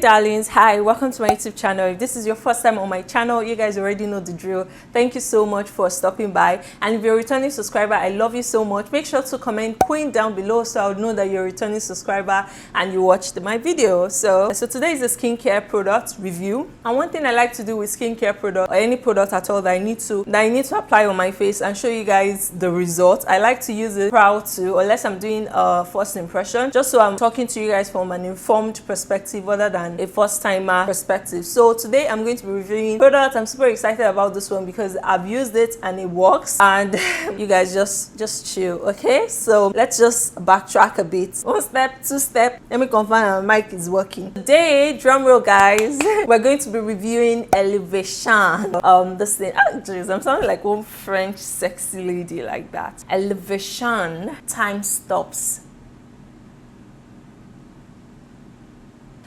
darlings, hi, welcome to my YouTube channel. If this is your first time on my channel, you guys already know the drill. Thank you so much for stopping by, and if you're a returning subscriber, I love you so much. Make sure to comment Queen down below so I'll know that you're a returning subscriber and you watched my video. So today is a skincare product review, and one thing I like to do with skincare product or any product at all that I need to apply on my face and show you guys the result, I like to use it prior to, unless I'm doing a first impression, just so I'm talking to you guys from an informed perspective other than a first-timer perspective. So today I'm going to be reviewing product. I'm super excited about this one because I've used it and it works, and you guys just chill. Okay, so let's just backtrack a bit. 1 step, 2 step, let me confirm my mic is working. Today, drum roll guys, we're going to be reviewing Elevation. This thing, oh jeez, I'm sounding like one French sexy lady like that. Elevation time stops.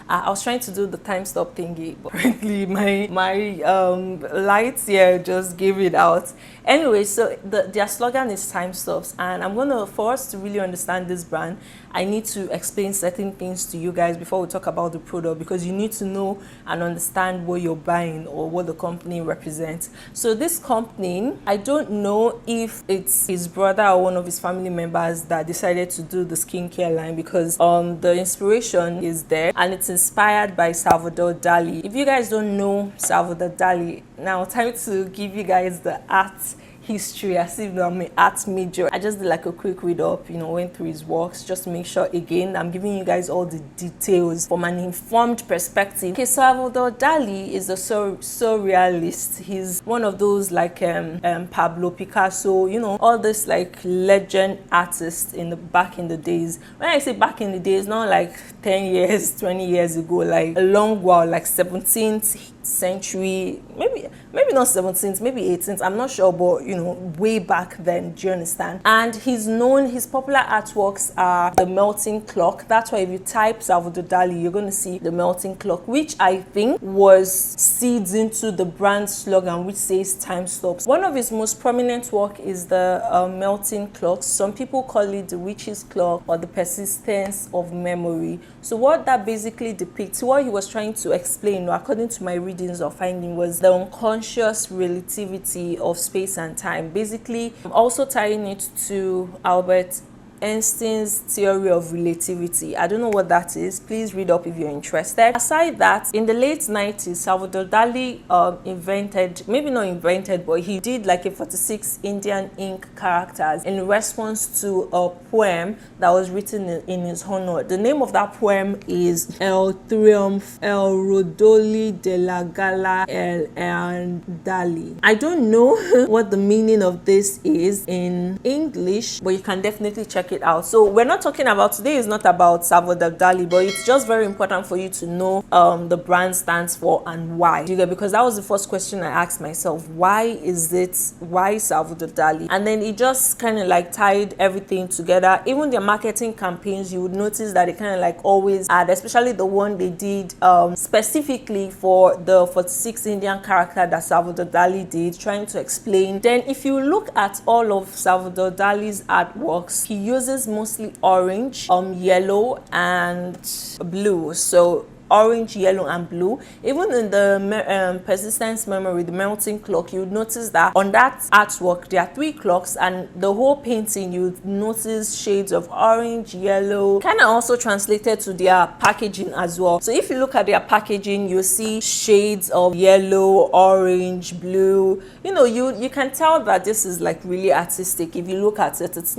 I was trying to do the time stop thingy, but apparently my lights here just gave it out. Anyway, so their slogan is time stops, and for us to really understand this brand, I need to explain certain things to you guys before we talk about the product, because you need to know and understand what you're buying or what the company represents. So this company, I don't know if it's his brother or one of his family members that decided to do the skincare line, because the inspiration is there and it's inspired by Slavador Dali. If you guys don't know Slavador Dali, now time to give you guys the art history, as if I'm an art major. I just did like a quick read up, went through his works just to make sure, again, I'm giving you guys all the details from an informed perspective. Okay, Slavador Dali is a surrealist. He's one of those like Pablo Picasso, all this like legend artists back in the days. When I say back in the days, not like 10 years, 20 years ago, like a long while, like 17th century, maybe not 17th, maybe 18th, I'm not sure, but way back then. Do you understand? And his popular artworks are the melting clock. That's why if you type Slavador Dali, you're going to see the melting clock, which I think was seeds into the brand slogan, which says time stops. One of his most prominent work is the melting clock. Some people call it the witch's clock or the persistence of memory. So what that basically depicts, what he was trying to explain, according to my readings or finding, was the unconscious relativity of space and time. Basically, I'm also tying it to Albert Einstein's theory of relativity. I don't know what that is. Please read up if you're interested. Aside that, in the late 90s, Slavador Dali but he did like a 46 Indian ink characters in response to a poem that was written in his honor. The name of that poem is El Triumph El Rodoli de la Gala El Dali. I don't know what the meaning of this is in English, but you can definitely check it out. So we're not talking about, today is not about Slavador Dali, but it's just very important for you to know the brand stands for and why. Because that was the first question I asked myself. Why Slavador Dali? And then it just kind of like tied everything together. Even their marketing campaigns, you would notice that it kind of like always add, especially the one they did specifically for the 46 Indian character that Slavador Dali did, trying to explain. Then if you look at all of Slavador Dali's artworks, he uses mostly orange, yellow and blue. So orange, yellow and blue. Even in the persistence memory, the melting clock, you would notice that on that artwork there are 3 clocks, and the whole painting you would notice shades of orange, yellow, kind of also translated to their packaging as well. So if you look at their packaging, you see shades of yellow, orange, blue. You can tell that this is like really artistic. If you look at it, it's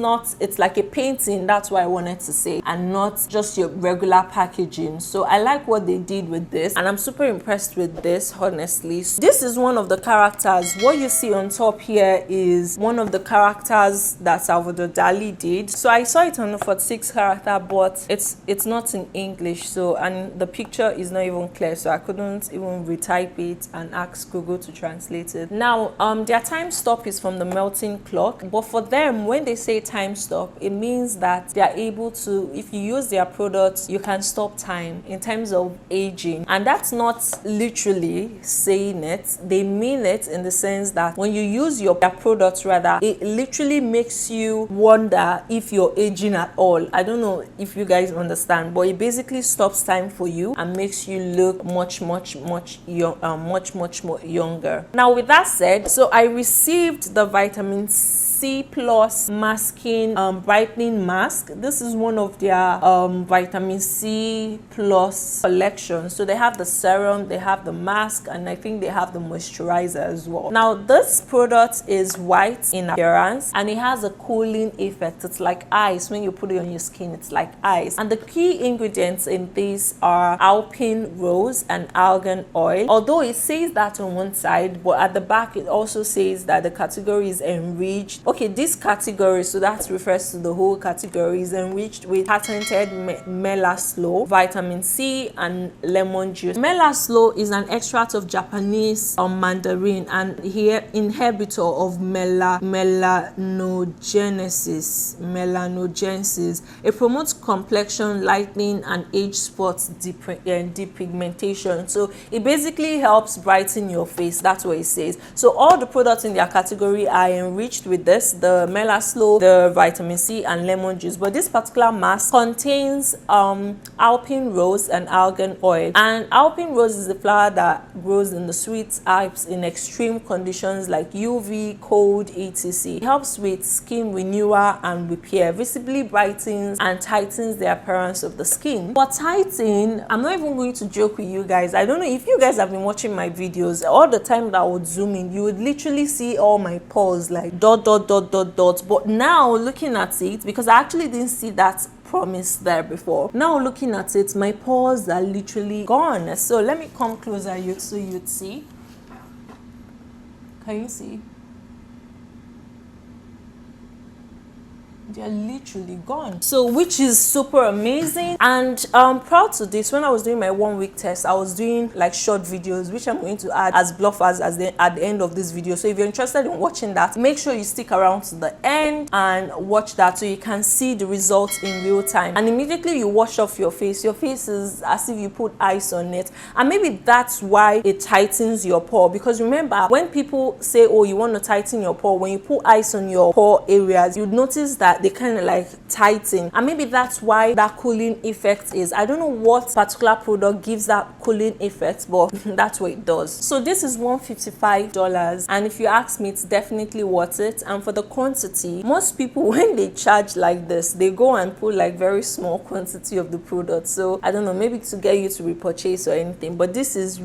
like a painting. That's what I wanted to say, and not just your regular packaging. So I like what they did with this, and I'm super impressed with this, honestly. So this is one of the characters. What you see on top here is one of the characters that Slavador Dali did. So I saw it on the 46 character, but it's not in English, and the picture is not even clear, so I couldn't even retype it and ask Google to translate it. Now their time stop is from the melting clock, but for them, when they say time stop, it means that they are able to, if you use their products, you can stop time in terms of of aging. And that's not literally saying it, they mean it in the sense that when you use your product, rather, it literally makes you wonder if you're aging at all. I don't know if you guys understand, but it basically stops time for you and makes you look much more younger. Now, with that said, so I received the vitamin C plus masking brightening mask. This is one of their vitamin C plus collections. So they have the serum, they have the mask, and I think they have the moisturizer as well. Now, this product is white in appearance and it has a cooling effect. It's like ice. When you put it on your skin, it's like ice. And the key ingredients in this are alpine rose and argan oil. Although it says that on one side, but at the back it also says that the category is enriched. Okay, this category, so that refers to the whole category, is enriched with patented melaslo, vitamin C, and lemon juice. Melaslo is an extract of Japanese mandarin and here inhibitor of melanogenesis. It promotes complexion lightening and age spots depigmentation. So it basically helps brighten your face. That's what it says. So all the products in their category are enriched with this, the melaslo, the vitamin C, and lemon juice. But this particular mask contains alpine rose and argan oil. And alpine rose is a flower that grows in the sweet Alps in extreme conditions like UV, cold, etc. It helps with skin renewal and repair, visibly brightens and tightens the appearance of the skin. For tightening, I'm not even going to joke with you guys. I don't know if you guys have been watching my videos. All the time that I would zoom in, you would literally see all my pores like dot. But now looking at it, because I actually didn't see that promise there before, now looking at it, my pores are literally gone. So let me come closer so you'd see. Can you see? They're literally gone, so which is super amazing. And proud to this, when I was doing my 1 week test, I was doing like short videos, which I'm going to add as bluffers at the end of this video. So if you're interested in watching that, make sure you stick around to the end and watch that so you can see the results in real time. And immediately you wash off your face is as if you put ice on it, and maybe that's why it tightens your pore. Because remember, when people say, oh, you want to tighten your pore, when you put ice on your pore areas, you'd notice that they kind of like tighten, and maybe that's why that cooling effect is. I don't know what particular product gives that cooling effect, but that's what it does. So this is $155, and if you ask me, it's definitely worth it. And for the quantity, most people, when they charge like this, they go and put like very small quantity of the product. So I don't know, maybe to get you to repurchase or anything, but this is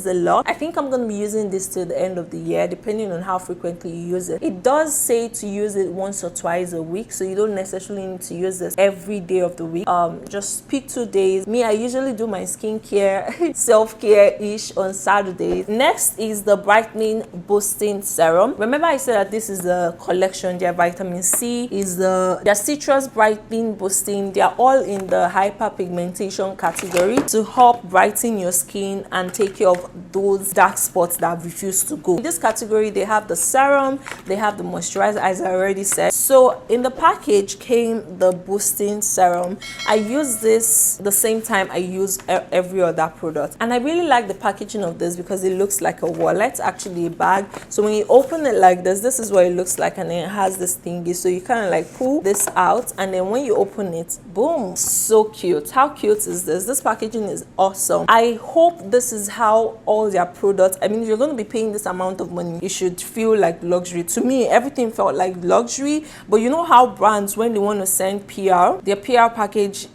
a lot. I think I'm going to be using this till the end of the year, depending on how frequently you use it. It does say to use it once or twice a week, so you don't necessarily need to use this every day of the week. Just pick 2 days. Me, I usually do my skincare self-care-ish on Saturdays. Next is the brightening boosting serum. Remember I said that this is a collection. Their vitamin C is their citrus brightening boosting. They are all in the hyperpigmentation category to help brighten your skin and take care of those dark spots that refuse to go. In this category, they have the serum, they have the moisturizer, as I already said. So in the package came the boosting serum. I use this the same time I use every other product, and I really like the packaging of this because it looks like a wallet, actually a bag. So when you open it like this is what it looks like, and then it has this thingy, so you kind of like pull this out, and then when you open it, boom, so cute. How cute is this? This packaging is awesome. I hope this is how all their products, I mean, if you're going to be paying this amount of money, it should feel like luxury. To me, everything felt like luxury. But you know how brands, when they want to send PR, their PR packages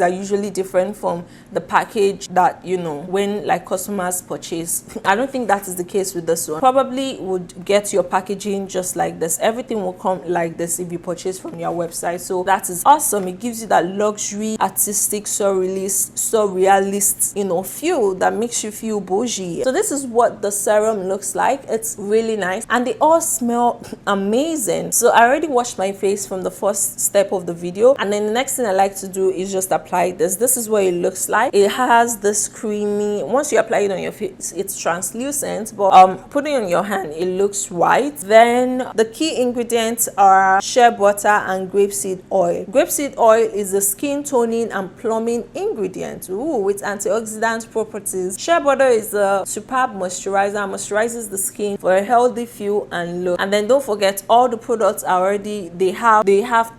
are usually different from the package that, you know, when like customers purchase. I don't think that is the case with this one. Probably would get your packaging just like this. Everything will come like this if you purchase from your website. So that is awesome. It gives you that luxury, artistic, surrealist, you know, feel that makes you feel bougie. So this is what the serum looks like. It's really nice, and they all smell amazing. So I already washed my face from the first step of the video, and then the next thing I like to do is just apply this. This is what it looks like. It has this creamy, once you apply it on your face, it's translucent, but putting it on your hand, it looks white. Then the key ingredients are shea butter and grapeseed oil. Grapeseed oil is a skin toning and plumbing ingredient with antioxidant properties. Shea butter is a superb moisturizer, moisturizes the skin for a healthy feel and look. And then don't forget, all the products are already, they have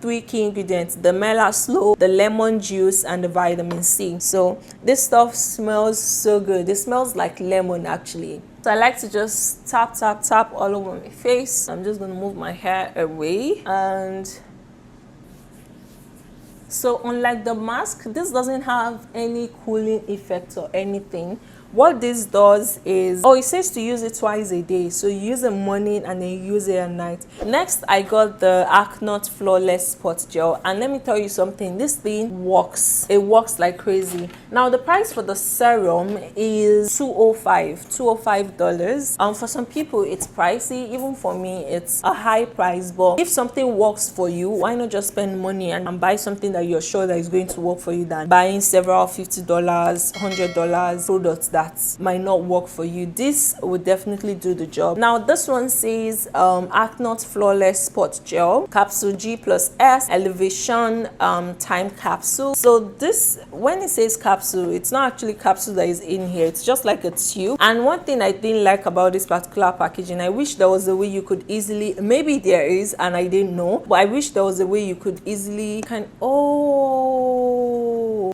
3 key ingredients: the melaslo, the lemon juice, and the vitamin C. So this stuff smells so good. It smells like lemon actually. So I like to just tap all over my face. I'm just going to move my hair away. And so unlike the mask, this doesn't have any cooling effect or anything. What this does is, it says to use it twice a day. So you use it morning and then you use it at night. Next, I got the Acne Flawless Spot Gel. And let me tell you something, this thing works. It works like crazy. Now, the price for the serum is $205. For some people, it's pricey. Even for me, it's a high price. But if something works for you, why not just spend money and buy something that you're sure that is going to work for you than buying several $50, $100 products that might not work for you. This would definitely do the job. Now this one says Acne Flawless Spot Gel Capsule G+S Elevation Time Capsule. So this, when it says capsule, it's not actually capsule that is in here, it's just like a tube. And one thing I didn't like about this particular packaging, I wish there was a way you could easily, maybe there is and I didn't know, but I wish there was a way you could easily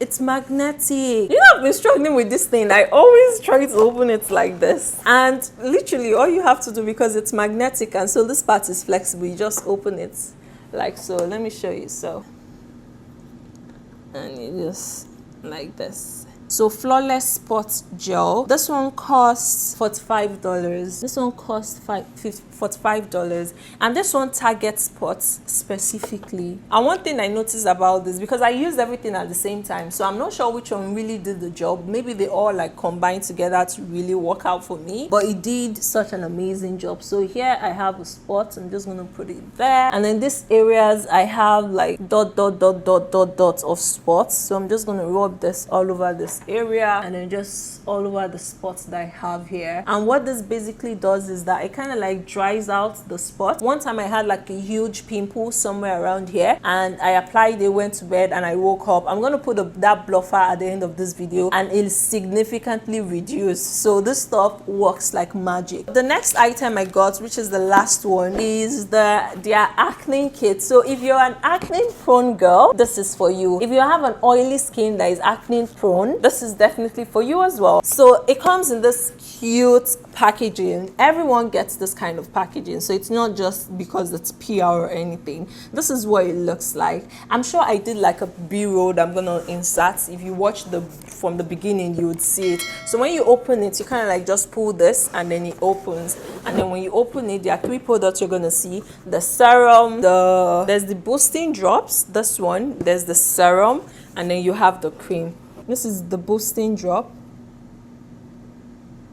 it's magnetic. You know, I've been struggling with this thing. I always try to open it like this, and literally all you have to do, because it's magnetic and so this part is flexible, you just open it like so. Let me show you. So, and you just like this. So Flawless Spot Gel, this one costs $45. This one costs $45, and this one targets spots specifically. And one thing I noticed about this, because I used everything at the same time, so I'm not sure which one really did the job. Maybe they all like combined together to really work out for me, but it did such an amazing job. So here I have a spot, I'm just gonna put it there, and then these areas I have like dots of spots. So I'm just gonna rub this all over this area and then just all over the spots that I have here. And what this basically does is that it kind of like dries out the spot. One time I had like a huge pimple somewhere around here, and I applied it, went to bed, and I woke up. I'm gonna put that bluffer at the end of this video, and it'll significantly reduce. So this stuff works like magic. The next item I got, which is the last one, is their acne kit. So if you're an acne prone girl, this is for you. If you have an oily skin that is acne prone, this is definitely for you as well. So it comes in this cute packaging. Everyone gets this kind of packaging, so it's not just because it's PR or anything. This is what it looks like. I'm sure I did like a B-roll that I'm gonna insert. If you watch from the beginning, you would see it. So when you open it, you kind of like just pull this and then it opens, and then when you open it, there are 3 products you're gonna see: the serum, there's the boosting drops, this one, there's the serum, and then you have the cream. This is the boosting drop.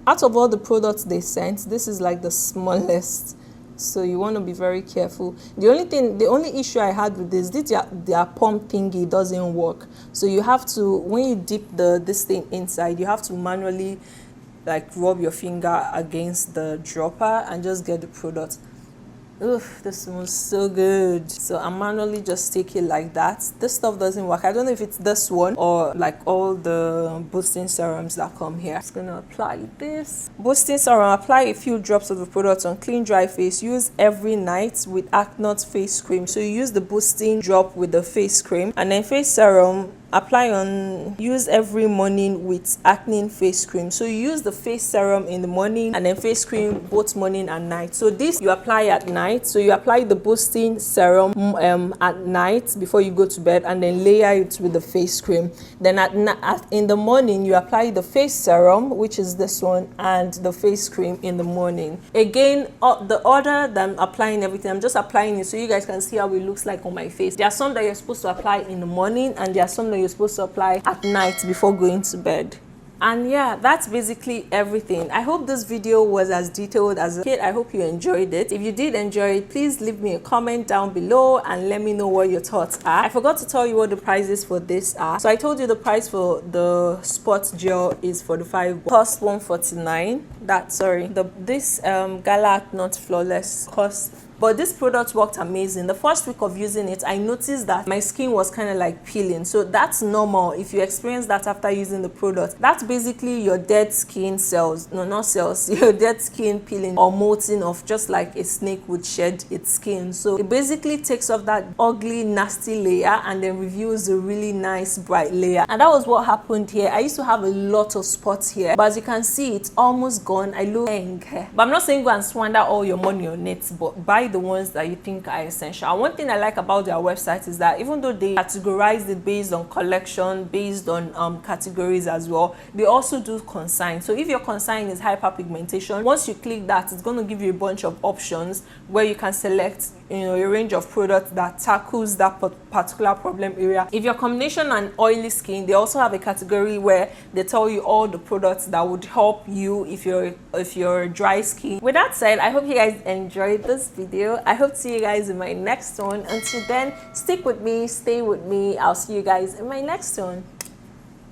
Out of all the products they sent, this is like the smallest, so you want to be very careful. The only issue I had with this their pump thingy doesn't work. So you have to, when you dip this thing inside, you have to manually like rub your finger against the dropper and just get the product. Oof, this smells so good. So I manually just take it like that. This stuff doesn't work. I don't know if it's this one or like all the boosting serums that come here. Just gonna apply this boosting serum. Apply a few drops of the product on clean dry face. Use every night with Acne face cream. So you use the boosting drop with the face cream, and then face serum use every morning with acne face cream. So you use the face serum in the morning and then face cream both morning and night. So this you apply at night. So you apply the boosting serum at night before you go to bed, and then layer it with the face cream. Then in the morning you apply the face serum, which is this one, and the face cream in the morning. Again, the order that I'm applying everything, I'm just applying it so you guys can see how it looks like on my face. There are some that you're supposed to apply in the morning, and there are some that you're supposed to apply at night before going to bed. And yeah, that's basically everything. I hope this video was as detailed as a kid. I hope you enjoyed it. If you did enjoy it, please leave me a comment down below and let me know what your thoughts are. I forgot to tell you what the prices for this are. So I told you the price for the sports gel is $45, cost $149. This Gala Not Flawless cost. But this product worked amazing. The first week of using it, I noticed that my skin was kind of like peeling. So that's normal if you experience that after using the product. That's basically your dead skin cells. No, not cells. Your dead skin peeling or molting off, just like a snake would shed its skin. So it basically takes off that ugly, nasty layer and then reveals a really nice, bright layer. And that was what happened here. I used to have a lot of spots here, but as you can see, it's almost gone. I look pink. But I'm not saying go and squander all your money on it, but buy the ones that you think are essential. And one thing I like about their website is that even though they categorize it based on collection, based on categories as well, they also do consign. So if your consign is hyperpigmentation, once you click that, it's going to give you a bunch of options where you can select, you know, a range of products that tackles that particular problem area. If you're combination and oily skin, they also have a category where they tell you all the products that would help you if you're dry skin. With that said, I hope you guys enjoyed this video. I hope to see you guys in my next one. Until then, stick with me, stay with me. I'll see you guys in my next one.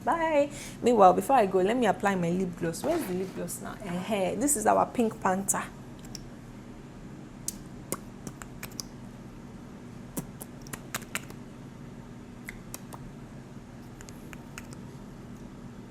Bye. Meanwhile, before I go, let me apply my lip gloss. Where's the lip gloss now? This is our Pink Panther.